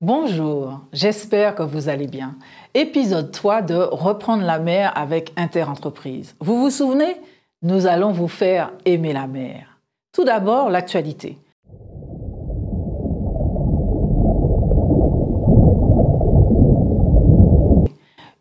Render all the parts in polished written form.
Bonjour, j'espère que vous allez bien. Épisode 3 de Reprendre la mer avec Interentreprises. Vous vous souvenez? Nous allons vous faire aimer la mer. Tout d'abord, l'actualité.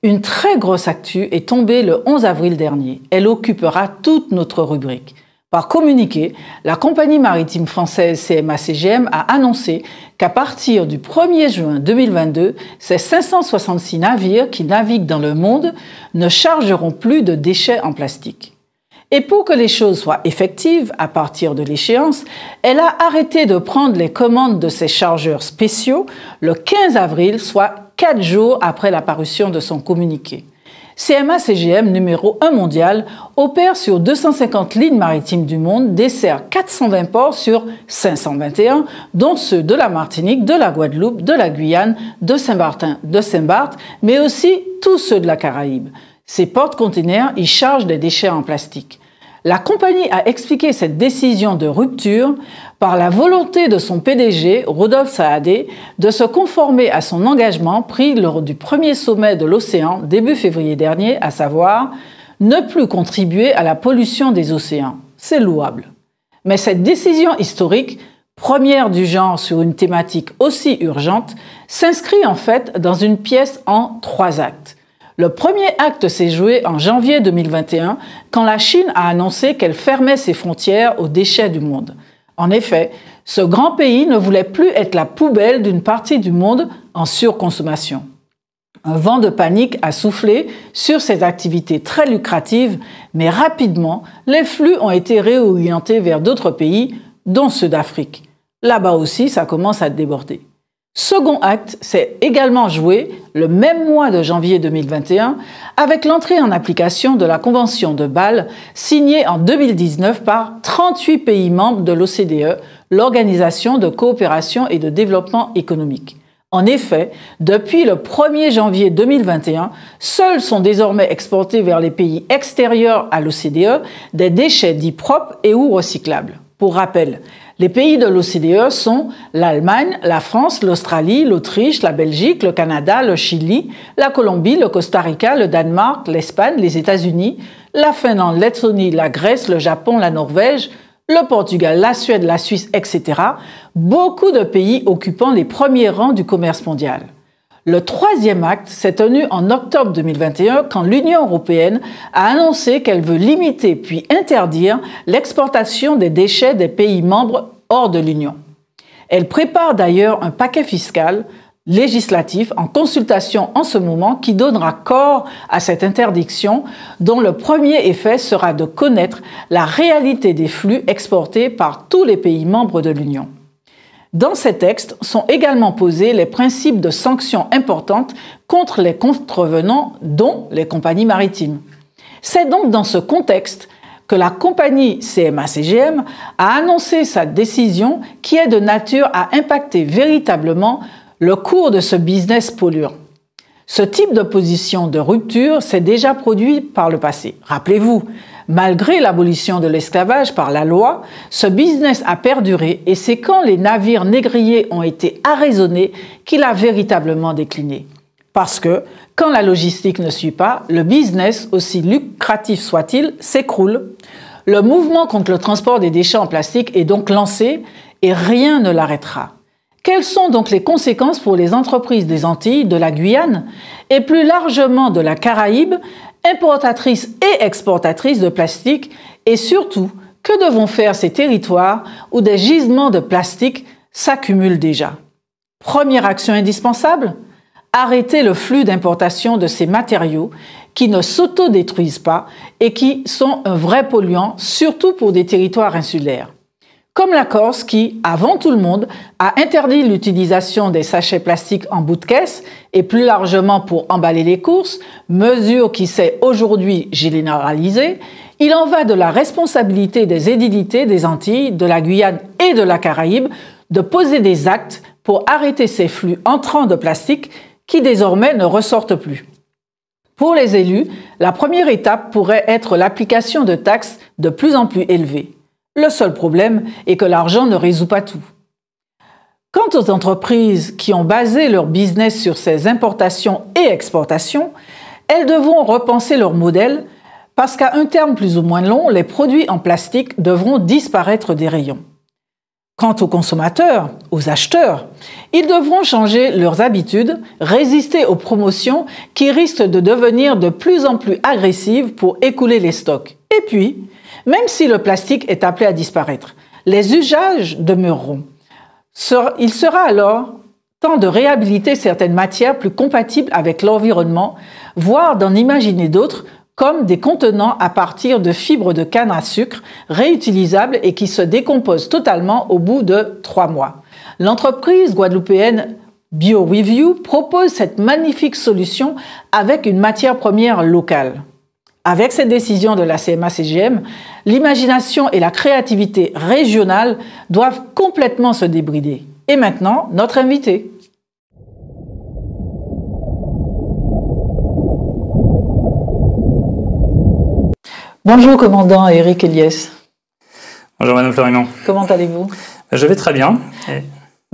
Une très grosse actu est tombée le 11 avril dernier. Elle occupera toute notre rubrique. Par communiqué, la compagnie maritime française CMA-CGM a annoncé qu'à partir du 1er juin 2022, ces 566 navires qui naviguent dans le monde ne chargeront plus de déchets en plastique. Et pour que les choses soient effectives à partir de l'échéance, elle a arrêté de prendre les commandes de ces chargeurs spéciaux le 15 avril, soit 4 jours après la parution de son communiqué. CMA-CGM, numéro 1 mondial, opère sur 250 lignes maritimes du monde, dessert 420 ports sur 521, dont ceux de la Martinique, de la Guadeloupe, de la Guyane, de Saint-Martin, de Saint-Barth, mais aussi tous ceux de la Caraïbe. Ces porte-containers y chargent des déchets en plastique. La compagnie a expliqué cette décision de rupture par la volonté de son PDG, Rodolphe Saadé, de se conformer à son engagement pris lors du premier sommet de l'océan début février dernier, à savoir ne plus contribuer à la pollution des océans. C'est louable. Mais cette décision historique, première du genre sur une thématique aussi urgente, s'inscrit en fait dans une pièce en 3 actes. Le premier acte s'est joué en janvier 2021, quand la Chine a annoncé qu'elle fermait ses frontières aux déchets du monde. En effet, ce grand pays ne voulait plus être la poubelle d'une partie du monde en surconsommation. Un vent de panique a soufflé sur ces activités très lucratives, mais rapidement, les flux ont été réorientés vers d'autres pays, dont ceux d'Afrique. Là-bas aussi, ça commence à déborder. Second acte s'est également joué le même mois de janvier 2021 avec l'entrée en application de la Convention de Bâle signée en 2019 par 38 pays membres de l'OCDE, l'Organisation de coopération et de développement économique. En effet, depuis le 1er janvier 2021, seuls sont désormais exportés vers les pays extérieurs à l'OCDE des déchets dits propres et ou recyclables. Pour rappel, les pays de l'OCDE sont l'Allemagne, la France, l'Australie, l'Autriche, la Belgique, le Canada, le Chili, la Colombie, le Costa Rica, le Danemark, l'Espagne, les États-Unis, la Finlande, l'Estonie, la Grèce, le Japon, la Norvège, le Portugal, la Suède, la Suisse, etc. Beaucoup de pays occupant les premiers rangs du commerce mondial. Le troisième acte s'est tenu en octobre 2021 quand l'Union européenne a annoncé qu'elle veut limiter puis interdire l'exportation des déchets des pays membres hors de l'Union. Elle prépare d'ailleurs un paquet fiscal législatif en consultation en ce moment qui donnera corps à cette interdiction dont le premier effet sera de connaître la réalité des flux exportés par tous les pays membres de l'Union. Dans ces textes sont également posés les principes de sanctions importantes contre les contrevenants, dont les compagnies maritimes. C'est donc dans ce contexte que la compagnie CMA-CGM a annoncé sa décision qui est de nature à impacter véritablement le cours de ce business polluant. Ce type de position de rupture s'est déjà produit par le passé. Rappelez-vous, malgré l'abolition de l'esclavage par la loi, ce business a perduré et c'est quand les navires négriers ont été arraisonnés qu'il a véritablement décliné. Parce que, quand la logistique ne suit pas, le business, aussi lucratif soit-il, s'écroule. Le mouvement contre le transport des déchets en plastique est donc lancé et rien ne l'arrêtera. Quelles sont donc les conséquences pour les entreprises des Antilles, de la Guyane et plus largement de la Caraïbe, importatrices et exportatrices de plastique, et surtout, que devront faire ces territoires où des gisements de plastique s'accumulent déjà? Première action indispensable, arrêter le flux d'importation de ces matériaux qui ne s'autodétruisent pas et qui sont un vrai polluant, surtout pour des territoires insulaires. Comme la Corse qui, avant tout le monde, a interdit l'utilisation des sachets plastiques en bout de caisse et plus largement pour emballer les courses, mesure qui s'est aujourd'hui généralisée, il en va de la responsabilité des édilités des Antilles, de la Guyane et de la Caraïbe de poser des actes pour arrêter ces flux entrants de plastique qui désormais ne ressortent plus. Pour les élus, la première étape pourrait être l'application de taxes de plus en plus élevées. Le seul problème est que l'argent ne résout pas tout. Quant aux entreprises qui ont basé leur business sur ces importations et exportations, elles devront repenser leur modèle parce qu'à un terme plus ou moins long, les produits en plastique devront disparaître des rayons. Quant aux consommateurs, aux acheteurs, ils devront changer leurs habitudes, résister aux promotions qui risquent de devenir de plus en plus agressives pour écouler les stocks. Et puis, même si le plastique est appelé à disparaître, les usages demeureront. Il sera alors temps de réhabiliter certaines matières plus compatibles avec l'environnement, voire d'en imaginer d'autres, comme des contenants à partir de fibres de canne à sucre réutilisables et qui se décomposent totalement au bout de 3 mois. L'entreprise guadeloupéenne BioReview propose cette magnifique solution avec une matière première locale. Avec cette décision de la CMA-CGM, l'imagination et la créativité régionale doivent complètement se débrider. Et maintenant, notre invité. Bonjour, commandant Eric Eliès. Bonjour, Madame Florinon. Comment allez-vous? Je vais très bien.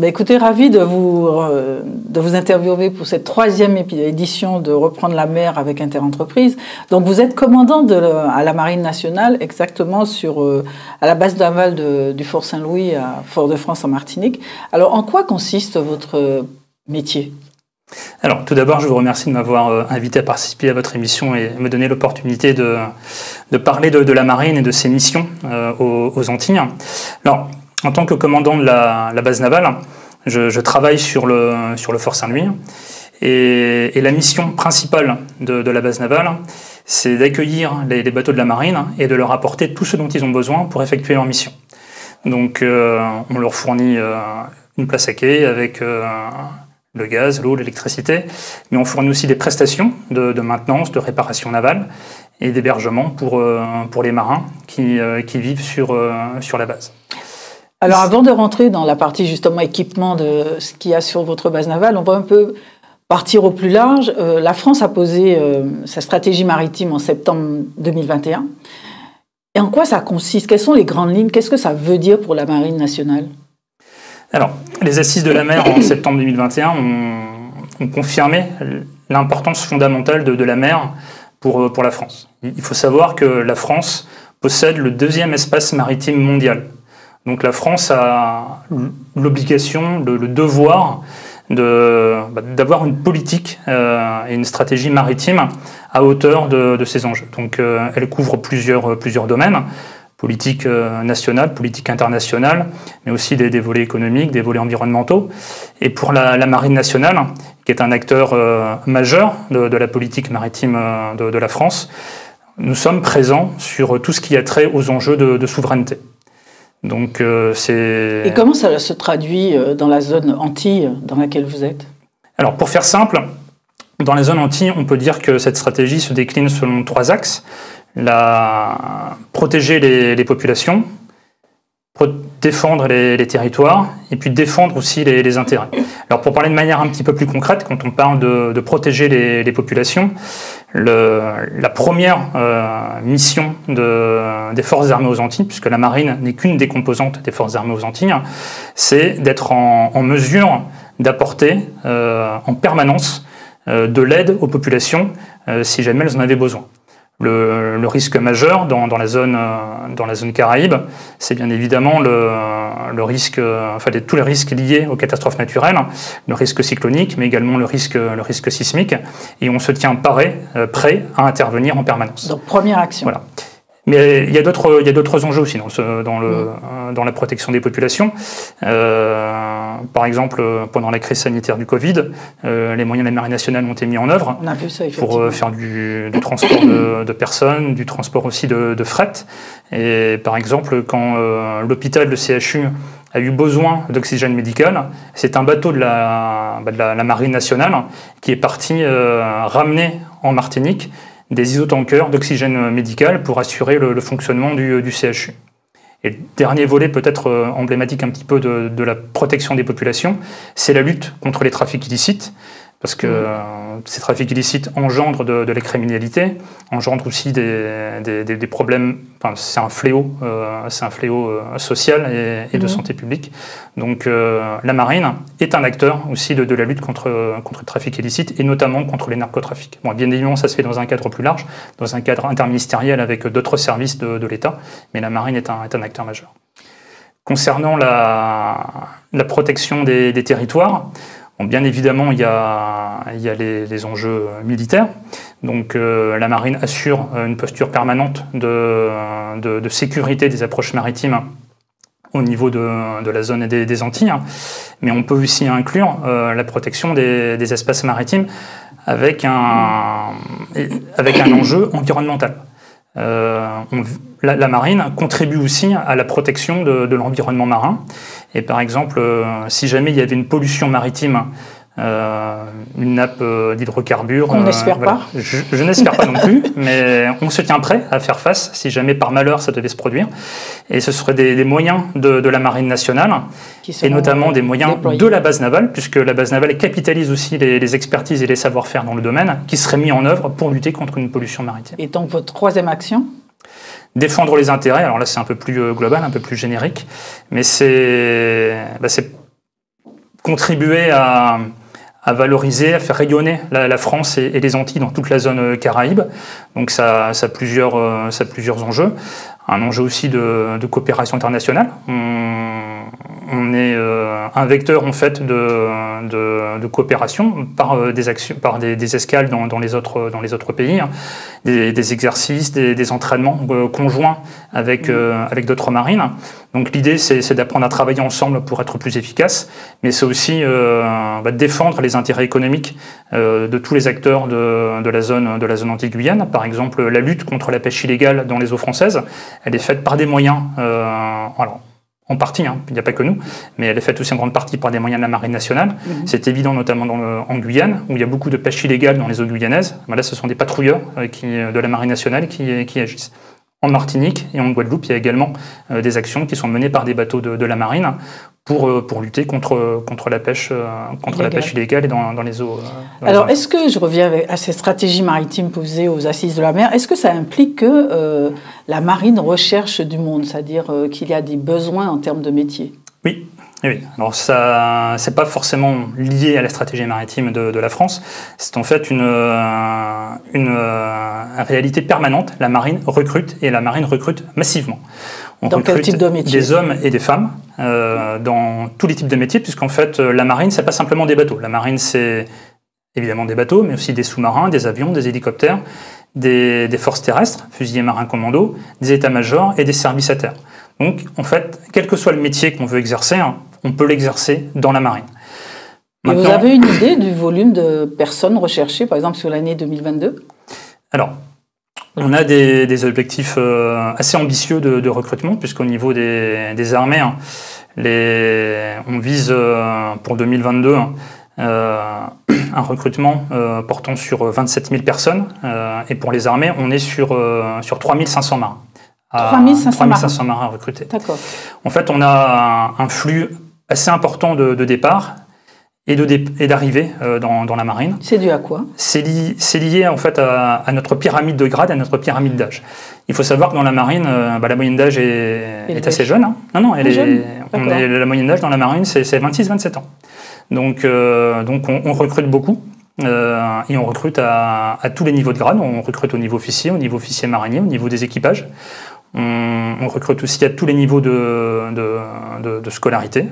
Écoutez, ravi de vous interviewer pour cette 3e édition de Reprendre la mer avec Interentreprises. Donc, vous êtes commandant à la Marine nationale, exactement à la base navale du Fort Saint-Louis à Fort-de-France en Martinique. Alors, en quoi consiste votre métier? Alors, tout d'abord, je vous remercie de m'avoir invité à participer à votre émission et me donner l'opportunité de parler de la marine et de ses missions aux Antilles. Alors, en tant que commandant de la base navale, je travaille sur le Fort Saint-Louis et la mission principale de la base navale, c'est d'accueillir les bateaux de la marine et de leur apporter tout ce dont ils ont besoin pour effectuer leur mission. Donc, on leur fournit une place à quai avec le gaz, l'eau, l'électricité, mais on fournit aussi des prestations de maintenance, de réparation navale et d'hébergement pour les marins qui vivent sur la base. Alors avant de rentrer dans la partie justement équipement de ce qu'il y a sur votre base navale, on va un peu partir au plus large. La France a posé sa stratégie maritime en septembre 2021. Et en quoi ça consiste? Quelles sont les grandes lignes? Qu'est-ce que ça veut dire pour la Marine nationale? Alors, les Assises de la mer en septembre 2021 ont confirmé l'importance fondamentale de la mer pour la France. Il faut savoir que la France possède le 2e espace maritime mondial. Donc la France a l'obligation, le devoir d'avoir une politique et une stratégie maritime à hauteur de ces enjeux. Donc elle couvre plusieurs domaines. Politique nationale, politique internationale, mais aussi des volets économiques, des volets environnementaux. Et pour la Marine nationale, qui est un acteur majeur de la politique maritime de la France, nous sommes présents sur tout ce qui a trait aux enjeux de souveraineté. Donc, Et comment ça se traduit dans la zone Antilles dans laquelle vous êtes? Alors, pour faire simple, dans la zone Antilles, on peut dire que cette stratégie se décline selon 3 axes. Protéger les populations, défendre les territoires et puis défendre aussi les intérêts. Alors pour parler de manière un petit peu plus concrète, quand on parle de protéger les populations, la première mission des forces armées aux Antilles, puisque la marine n'est qu'une des composantes des forces armées aux Antilles, c'est d'être en mesure d'apporter en permanence de l'aide aux populations si jamais elles en avaient besoin. Le risque majeur dans la zone Caraïbe, c'est bien évidemment le risque, tous les risques liés aux catastrophes naturelles, le risque cyclonique, mais également le risque sismique. Et on se tient prêt à intervenir en permanence. Donc première action. Voilà. Mais il y a d'autres enjeux aussi dans la protection des populations. Par exemple, pendant la crise sanitaire du Covid, les moyens de la Marine nationale ont été mis en œuvre pour faire du transport de personnes, du transport aussi de fret. Et par exemple, quand l'hôpital, le CHU, a eu besoin d'oxygène médical, c'est un bateau de la Marine nationale qui est parti ramener en Martinique des isotankers d'oxygène médical pour assurer le fonctionnement du CHU. Et le dernier volet peut-être emblématique un petit peu de la protection des populations, c'est la lutte contre les trafics illicites, parce que ces trafics illicites engendrent de la criminalité, engendrent aussi des problèmes. Enfin, c'est un fléau social et de santé publique. Donc la marine est un acteur aussi de la lutte contre le trafic illicite et notamment contre les narcotrafics. Bon, bien évidemment, ça se fait dans un cadre plus large, dans un cadre interministériel avec d'autres services de l'État, mais la marine est un acteur majeur. Concernant la protection des territoires, bon, bien évidemment, il y a les enjeux militaires. Donc la marine assure une posture permanente de sécurité des approches maritimes au niveau de la zone des Antilles. Mais on peut aussi inclure la protection des espaces maritimes avec un enjeu environnemental. La marine contribue aussi à la protection de l'environnement marin. Et par exemple, si jamais il y avait une pollution maritime, une nappe d'hydrocarbures... On n'espère pas. Je n'espère pas non plus, mais on se tient prêt à faire face si jamais par malheur ça devait se produire. Et ce seraient des moyens de la marine nationale, et notamment des moyens de la base navale, puisque la base navale capitalise aussi les expertises et les savoir-faire dans le domaine, qui seraient mis en œuvre pour lutter contre une pollution maritime. Et donc votre troisième action ? Défendre les intérêts, alors là c'est un peu plus global, un peu plus générique, mais c'est contribuer à valoriser, à faire rayonner la France et les Antilles dans toute la zone Caraïbe. Donc ça a plusieurs enjeux. Un enjeu aussi de coopération internationale. On est un vecteur en fait de coopération par des actions, par des escales dans les autres pays, hein, des exercices, des entraînements conjoints avec d'autres marines. Donc l'idée c'est d'apprendre à travailler ensemble pour être plus efficace, mais c'est aussi défendre les intérêts économiques de tous les acteurs de la zone Antilles-Guyane. Par exemple, la lutte contre la pêche illégale dans les eaux françaises, elle est faite par des moyens. Alors, en partie, hein, il n'y a pas que nous, mais elle est faite aussi en grande partie par des moyens de la Marine nationale. C'est évident notamment en Guyane, où il y a beaucoup de pêche illégale dans les eaux guyanaises. Là, ce sont des patrouilleurs de la Marine nationale qui agissent. En Martinique et en Guadeloupe, il y a également des actions qui sont menées par des bateaux de la Marine pour lutter contre la pêche illégale et dans les eaux. Alors, est-ce que, je reviens à ces stratégies maritimes posées aux assises de la mer, est-ce que ça implique que la marine recherche du monde, c'est-à-dire qu'il y a des besoins en termes de métier? Oui. Oui, alors ça, c'est pas forcément lié à la stratégie maritime de la France. C'est en fait une réalité permanente. La marine recrute et la marine recrute massivement. On dans quel type de métier? Des hommes et des femmes dans tous les types de métiers, puisqu'en fait la marine c'est pas simplement des bateaux. La marine c'est évidemment des bateaux, mais aussi des sous-marins, des avions, des hélicoptères, des forces terrestres, fusiliers marins commandos, des états-majors et des services à terre. Donc, en fait, quel que soit le métier qu'on veut exercer, hein, on peut l'exercer dans la marine. Maintenant, et vous avez une idée du volume de personnes recherchées, par exemple, sur l'année 2022? Alors, on a des objectifs assez ambitieux de recrutement, puisqu'au niveau des armées, hein, on vise pour 2022 un recrutement portant sur 27 000 personnes, et pour les armées, on est sur 3 500 marins. 3 500 marins recrutés. D'accord. En fait, on a un flux assez important de départ et d'arrivée dans la marine. C'est dû à quoi? C'est lié en fait à notre pyramide de grade, à notre pyramide d'âge. Il faut savoir que dans la marine, la moyenne d'âge est assez jeune. Hein. Non, la moyenne d'âge dans la marine, c'est 26-27 ans. Donc on recrute beaucoup. Et on recrute à tous les niveaux de grade. On recrute au niveau officier marinier, au niveau des équipages. On recrute aussi à tous les niveaux de scolarité,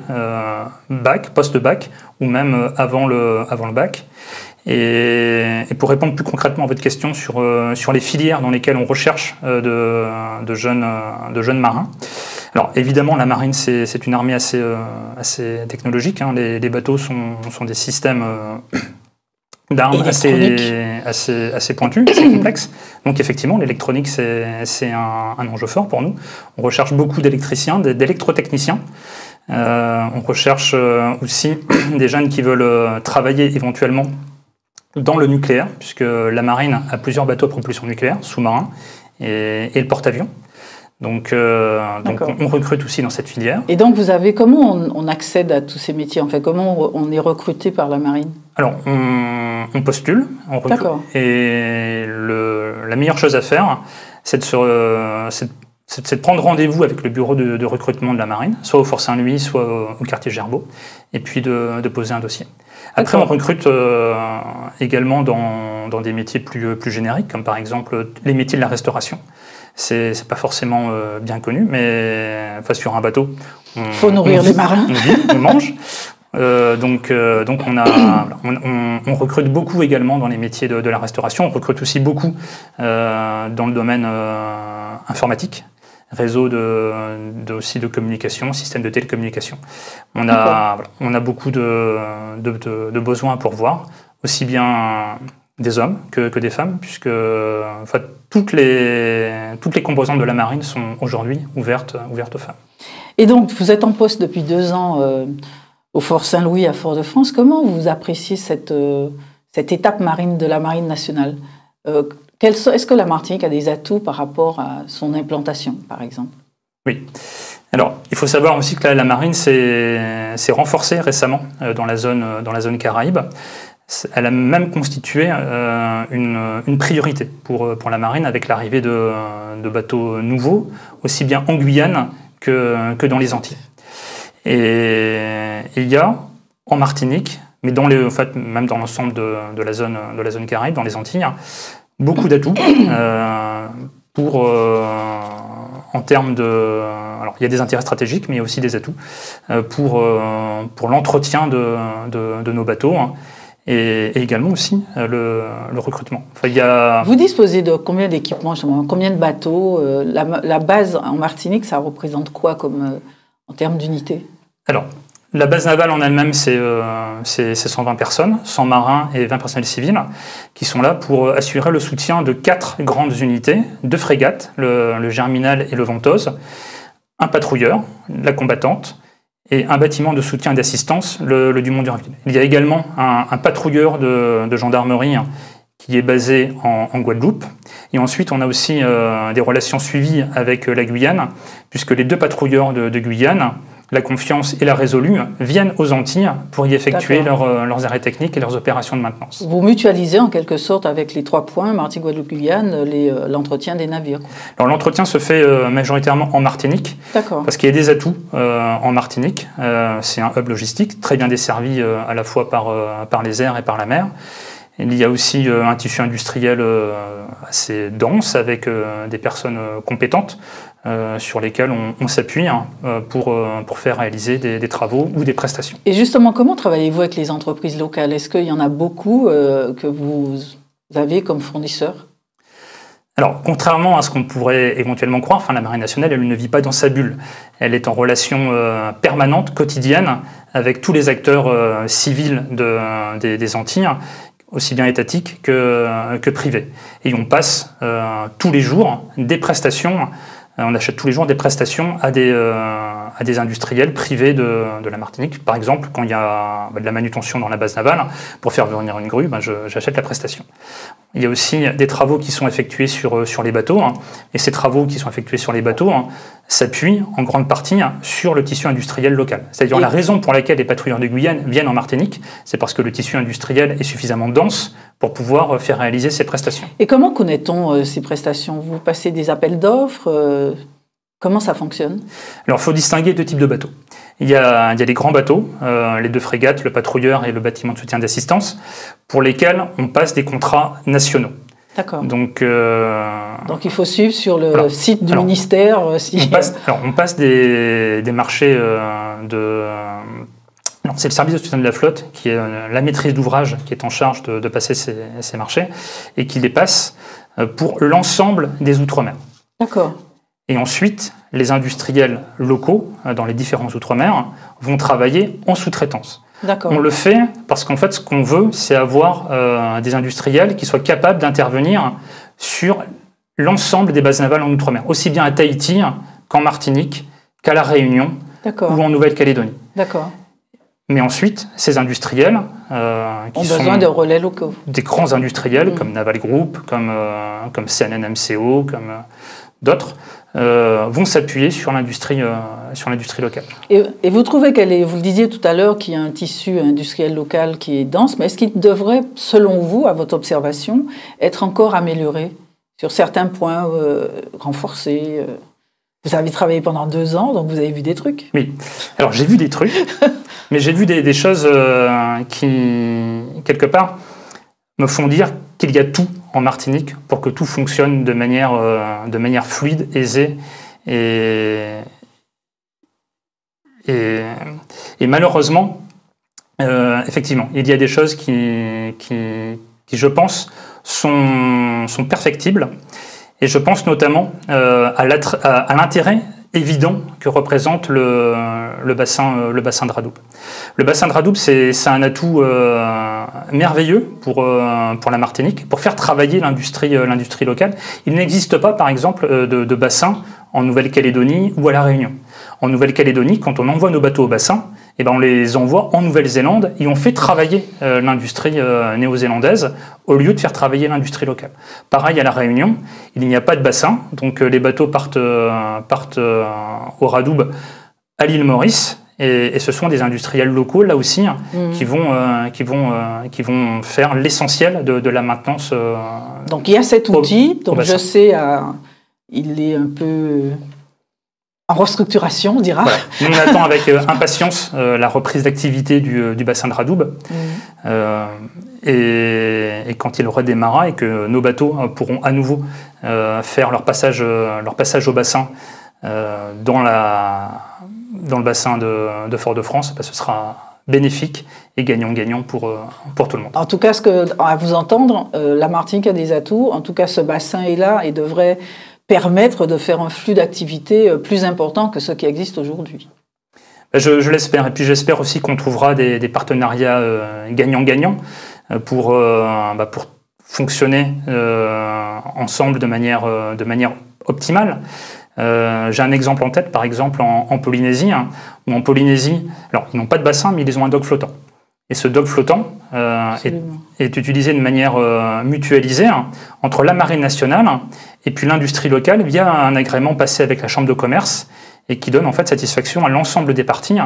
bac, post-bac, ou même avant le bac. Et pour répondre plus concrètement à votre question sur les filières dans lesquelles on recherche de jeunes marins. Alors évidemment, la marine c'est une armée assez technologique. Hein. Les bateaux sont des systèmes d'armes assez pointues, assez complexes. Donc effectivement, l'électronique, c'est un enjeu fort pour nous. On recherche beaucoup d'électriciens, d'électrotechniciens. On recherche aussi des jeunes qui veulent travailler éventuellement dans le nucléaire, puisque la marine a plusieurs bateaux à propulsion nucléaire, sous-marins, et le porte-avions. Donc on recrute aussi dans cette filière. Et donc comment on accède à tous ces métiers en fait? Comment on est recruté par la marine? Alors on postule, on recrute. D'accord. Et la meilleure chose à faire, c'est de prendre rendez-vous avec le bureau de recrutement de la marine, soit au Fort Saint-Louis, soit au quartier Gerbaud, et puis de poser un dossier. Après, on recrute également dans des métiers plus génériques, comme par exemple les métiers de la restauration. C'est pas forcément bien connu, mais enfin, sur un bateau, il faut nourrir les marins. On vit, on mange. Donc on recrute beaucoup également dans les métiers de la restauration. On recrute aussi beaucoup dans le domaine informatique, réseau aussi de communication, système de télécommunication. On a beaucoup de besoins à pourvoir, aussi bien des hommes que des femmes, puisque toutes les composantes de la marine sont aujourd'hui ouvertes aux femmes. Et donc, vous êtes en poste depuis 2 ans au Fort Saint-Louis à Fort-de-France. Comment vous appréciez cette étape marine de la Marine nationale? Est-ce que la Martinique a des atouts par rapport à son implantation, par exemple? Oui. Alors, il faut savoir aussi que la marine s'est renforcée récemment dans la zone Caraïbe. Elle a même constitué une priorité pour la marine avec l'arrivée de bateaux nouveaux, aussi bien en Guyane que dans les Antilles. Et il y a en Martinique, mais même dans l'ensemble de la zone Caraïbe, dans les Antilles, beaucoup d'atouts en termes de... Alors, il y a des intérêts stratégiques, mais il y a aussi des atouts pour l'entretien de nos bateaux. Et également aussi le recrutement. Vous disposez de combien d'équipements, combien de bateaux? La base en Martinique, ça représente quoi en termes d'unités? Alors, la base navale en elle-même, c'est 120 personnes, 100 marins et 20 personnels civils, qui sont là pour assurer le soutien de 4 grandes unités, 2 frégates, le Germinal et le Ventose, un patrouilleur, la combattante, et un bâtiment de soutien et d'assistance, le Dumont d'Urville. Il y a également un patrouilleur de gendarmerie qui est basé en Guadeloupe. Et ensuite, on a aussi des relations suivies avec la Guyane, puisque les 2 patrouilleurs de Guyane, la Confiance et la Résolue, viennent aux Antilles pour y effectuer leurs arrêts techniques et leurs opérations de maintenance. Vous mutualisez en quelque sorte avec les 3 points, Martinique, Guadeloupe, Guyane, l'entretien des navires. Alors l'entretien se fait majoritairement en Martinique, parce qu'il y a des atouts en Martinique. C'est un hub logistique très bien desservi à la fois par les airs et par la mer. Il y a aussi un tissu industriel assez dense avec des personnes compétentes sur lesquelles on s'appuie pour faire réaliser des travaux ou des prestations. Et justement, comment travaillez-vous avec les entreprises locales? Est-ce qu'il y en a beaucoup que vous avez comme fournisseurs? Alors, contrairement à ce qu'on pourrait éventuellement croire, la Marine nationale, elle ne vit pas dans sa bulle. Elle est en relation permanente, quotidienne, avec tous les acteurs civils des Antilles, aussi bien étatiques que privés. Et on passe tous les jours des prestations, on achète tous les jours des prestations à des industriels privés de la Martinique. Par exemple, quand il y a de la manutention dans la base navale, pour faire venir une grue, j'achète la prestation. Il y a aussi des travaux qui sont effectués sur les bateaux, et ces travaux qui sont effectués sur les bateaux s'appuient en grande partie sur le tissu industriel local. C'est-à-dire la raison pour laquelle les patrouilleurs de Guyane viennent en Martinique, c'est parce que le tissu industriel est suffisamment dense pour pouvoir faire réaliser ces prestations. Et comment connaît-on ces prestations? Vous passez des appels d'offres? Comment ça fonctionne? Alors, il faut distinguer 2 types de bateaux. Il y a les grands bateaux, les 2 frégates, le patrouilleur et le bâtiment de soutien d'assistance, pour lesquels on passe des contrats nationaux. D'accord. Donc il faut suivre sur le site du ministère. On passe des marchés c'est le service de soutien de la flotte qui est la maîtrise d'ouvrage qui est en charge de passer ces marchés et qui les passe pour l'ensemble des Outre-mer. D'accord. Et ensuite, les industriels locaux dans les différents Outre-mer vont travailler en sous-traitance. D'accord. On le fait parce qu'en fait, ce qu'on veut, c'est avoir des industriels qui soient capables d'intervenir sur l'ensemble des bases navales en Outre-mer, aussi bien à Tahiti qu'en Martinique, qu'à La Réunion ou en Nouvelle-Calédonie. D'accord. Mais ensuite, ces industriels qui ont besoin de relais locaux. Des grands industriels comme Naval Group, comme CNN MCO, comme d'autres, vont s'appuyer sur l'industrie locale. Et vous trouvez vous le disiez tout à l'heure, qu'il y a un tissu industriel local qui est dense, mais est-ce qu'il devrait, selon vous, à votre observation, être encore amélioré sur certains points, renforcé Vous avez travaillé pendant 2 ans, donc vous avez vu des trucs. Oui, alors j'ai vu des trucs, mais j'ai vu des choses qui, quelque part, me font dire qu'il y a tout en Martinique pour que tout fonctionne de manière fluide, aisée et malheureusement, effectivement, il y a des choses qui je pense, sont perfectibles. Et je pense notamment à l'intérêt évident que représente le bassin de Radoub. Le bassin de Radoub, c'est un atout merveilleux pour la Martinique, pour faire travailler l'industrie locale. Il n'existe pas, par exemple, de bassin en Nouvelle-Calédonie ou à La Réunion. En Nouvelle-Calédonie, quand on envoie nos bateaux au bassin, eh ben on les envoie en Nouvelle-Zélande et on fait travailler l'industrie néo-zélandaise au lieu de faire travailler l'industrie locale. Pareil à La Réunion, il n'y a pas de bassin, donc les bateaux partent au Radoub à l'île Maurice et ce sont des industriels locaux là aussi qui vont faire l'essentiel de la maintenance. Donc il y a cet outil, donc je sais, il est un peu en restructuration, on dira. Voilà. Nous, on attend avec impatience la reprise d'activité du bassin de Radoub. Et quand il redémarrera et que nos bateaux pourront à nouveau faire leur passage au bassin dans le bassin de Fort-de-France, ce sera bénéfique et gagnant-gagnant pour tout le monde. En tout cas, à vous entendre, la Martinique a des atouts. En tout cas, ce bassin est là et devrait permettre de faire un flux d'activité plus important que ce qui existe aujourd'hui. Je l'espère. Et puis j'espère aussi qu'on trouvera des partenariats gagnant-gagnant pour fonctionner ensemble de manière optimale. J'ai un exemple en tête, par exemple en Polynésie, où en Polynésie, alors ils n'ont pas de bassin, mais ils ont un dock flottant. Et ce dock flottant est utilisé de manière mutualisée entre la Marine nationale et puis l'industrie locale via un agrément passé avec la Chambre de commerce et qui donne en fait satisfaction à l'ensemble des parties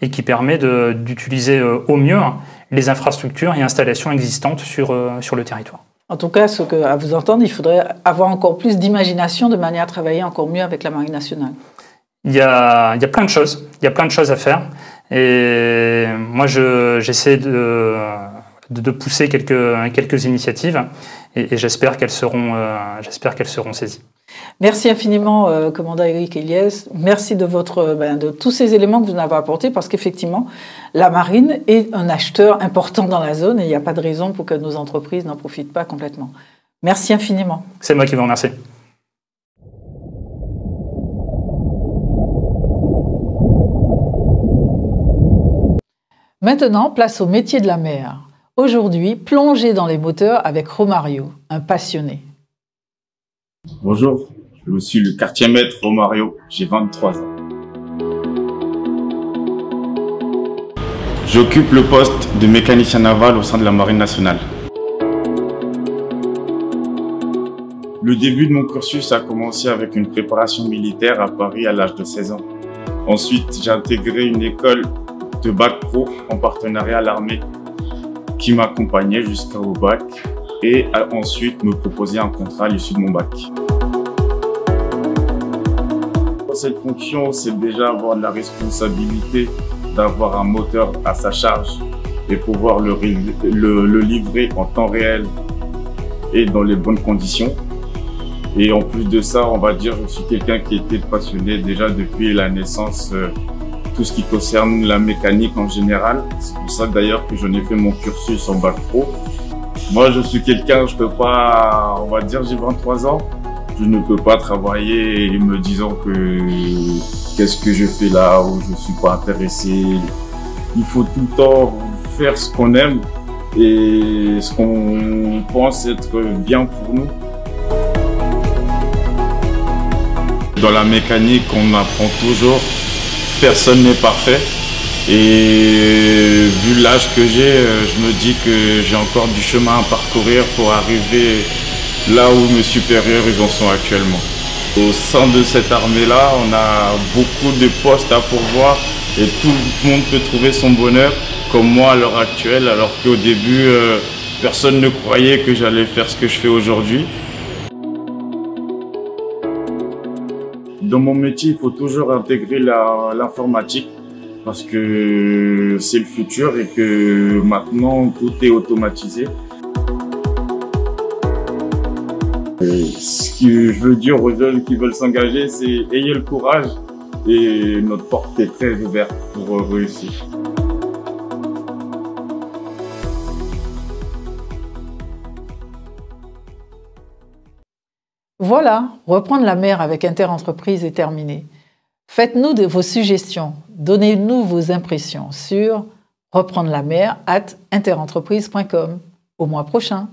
et qui permet d'utiliser au mieux les infrastructures et installations existantes sur le territoire. En tout cas, à vous entendre, il faudrait avoir encore plus d'imagination de manière à travailler encore mieux avec la Marine nationale. Il y a plein de choses. Il y a plein de choses à faire. Et moi, j'essaie de pousser quelques initiatives et j'espère qu'elles seront saisies. Merci infiniment, commandant Éric Eliès. Merci de tous ces éléments que vous nous avez apportés parce qu'effectivement, la marine est un acheteur important dans la zone et il n'y a pas de raison pour que nos entreprises n'en profitent pas complètement. Merci infiniment. C'est moi qui vous remercie. Maintenant, place au métier de la mer. Aujourd'hui, plongez dans les moteurs avec Romario, un passionné. Bonjour, je suis le quartier-maître Romario, j'ai 23 ans. J'occupe le poste de mécanicien naval au sein de la Marine nationale. Le début de mon cursus a commencé avec une préparation militaire à Paris à l'âge de 16 ans. Ensuite, j'ai intégré une école de bac pro en partenariat à l'armée qui m'accompagnait jusqu'au bac et a ensuite me proposé un contrat à l'issue de mon bac. Cette fonction, c'est déjà avoir de la responsabilité d'avoir un moteur à sa charge et pouvoir le livrer en temps réel et dans les bonnes conditions. Et en plus de ça, on va dire, je suis quelqu'un qui était passionné déjà depuis la naissance, tout ce qui concerne la mécanique en général. C'est pour ça d'ailleurs que j'en ai fait mon cursus en bac pro. Moi, je suis quelqu'un, je peux pas, on va dire, j'ai 23 ans. Je ne peux pas travailler et me disant que qu'est-ce que je fais là ou je suis pas intéressé. Il faut tout le temps faire ce qu'on aime et ce qu'on pense être bien pour nous. Dans la mécanique, on apprend toujours. Personne n'est parfait. Et vu l'âge que j'ai, je me dis que j'ai encore du chemin à parcourir pour arriver là où mes supérieurs ils en sont actuellement. Au sein de cette armée-là, on a beaucoup de postes à pourvoir et tout le monde peut trouver son bonheur, comme moi à l'heure actuelle, alors qu'au début, personne ne croyait que j'allais faire ce que je fais aujourd'hui. Dans mon métier, il faut toujours intégrer l'informatique parce que c'est le futur et que maintenant tout est automatisé. Ce que je veux dire aux jeunes qui veulent s'engager, c'est ayez le courage et notre porte est très ouverte pour réussir. Voilà, reprendre la mer avec Interentreprise est terminé. Faites-nous vos suggestions, donnez-nous vos impressions sur reprendre la mer @interentreprise.com. Au mois prochain.